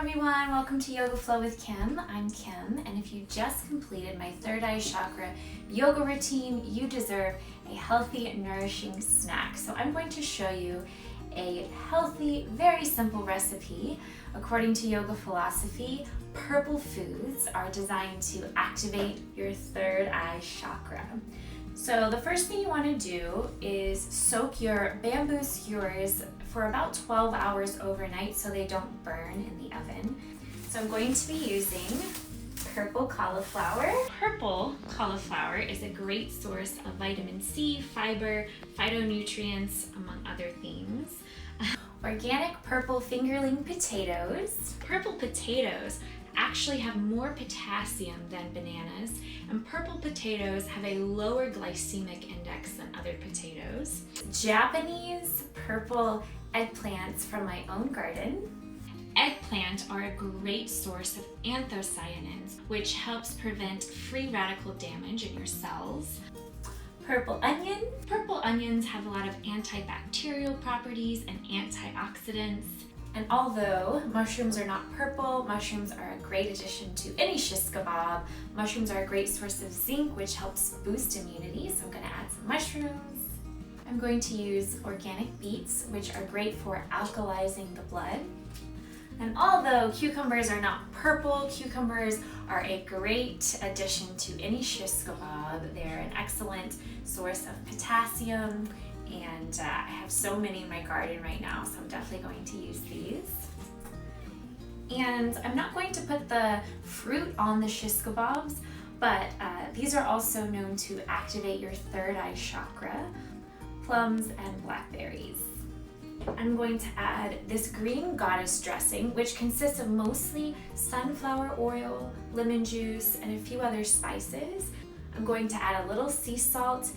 everyone, welcome to Yoga Flow with Kim. I'm Kim, and if you just completed my third eye chakra yoga routine, you deserve a healthy, nourishing snack. So I'm going to show you a healthy, very simple recipe. According to yoga philosophy, purple foods are designed to activate your third eye chakra. So the first thing you want to do is soak your bamboo skewers for about 12 hours overnight so they don't burn in the oven. So I'm going to be using purple cauliflower. Purple cauliflower is a great source of vitamin C, fiber, phytonutrients, among other things. Organic purple fingerling potatoes. Purple potatoes actually have more potassium than bananas, and purple potatoes have a lower glycemic index than other potatoes. Japanese purple eggplants from my own garden. Eggplant are a great source of anthocyanins, which helps prevent free radical damage in your cells. Purple onion. Purple onions have a lot of antibacterial properties and antioxidants. And although mushrooms are not purple, mushrooms are a great addition to any shish kabob. Mushrooms are a great source of zinc, which helps boost immunity, so I'm going to add some mushrooms. I'm going to use organic beets, which are great for alkalizing the blood. And although cucumbers are not purple, cucumbers are a great addition to any shish kabob. They're an excellent source of potassium, and I have so many in my garden right now, so I'm definitely going to use these. And I'm not going to put the fruit on the shish kabobs, but these are also known to activate your third eye chakra, plums and blackberries. I'm going to add this green goddess dressing, which consists of mostly sunflower oil, lemon juice, and a few other spices. I'm going to add a little sea salt.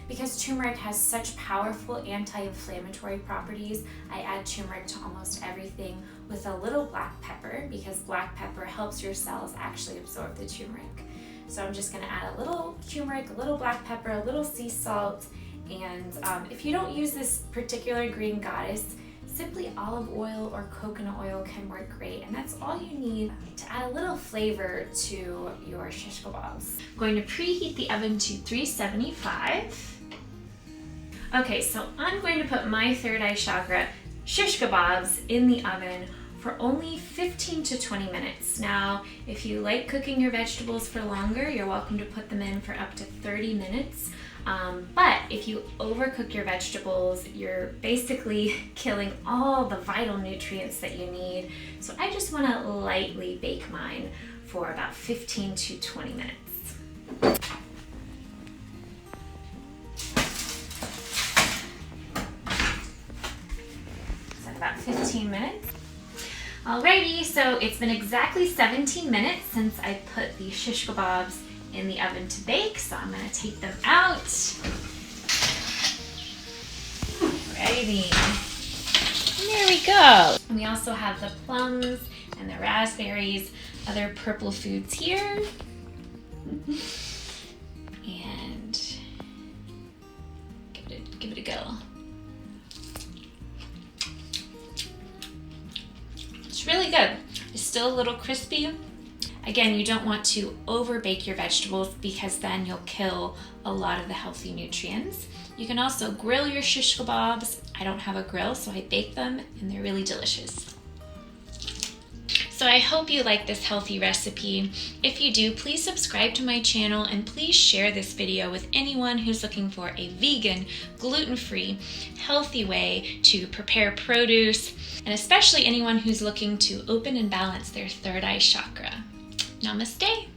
Because turmeric has such powerful anti-inflammatory properties, I add turmeric to almost everything with a little black pepper, because black pepper helps your cells actually absorb the turmeric. So I'm just going to add a little turmeric, a little black pepper, a little sea salt, and if you don't use this particular green goddess, simply olive oil or coconut oil can work great, and that's all you need to add a little flavor to your shish kabobs. I'm going to preheat the oven to 375. Okay, so I'm going to put my third eye chakra shish kabobs in the oven for only 15 to 20 minutes. Now, if you like cooking your vegetables for longer, you're welcome to put them in for up to 30 minutes. But if you overcook your vegetables, you're basically killing all the vital nutrients that you need. So I just want to lightly bake mine for about 15 to 20 minutes. So about 15 minutes. Alrighty, so it's been exactly 17 minutes since I put the shish kabobs in the oven to bake, so I'm going to take them out. Alrighty. And there we go. And we also have the plums and the raspberries, other purple foods here. And give it a go. It's really good. It's still a little crispy. Again, you don't want to over bake your vegetables because then you'll kill a lot of the healthy nutrients. You can also grill your shish kabobs. I don't have a grill, so I bake them and they're really delicious. So I hope you like this healthy recipe. If you do, please subscribe to my channel and please share this video with anyone who's looking for a vegan, gluten-free, healthy way to prepare produce, and especially anyone who's looking to open and balance their third eye chakra. Namaste.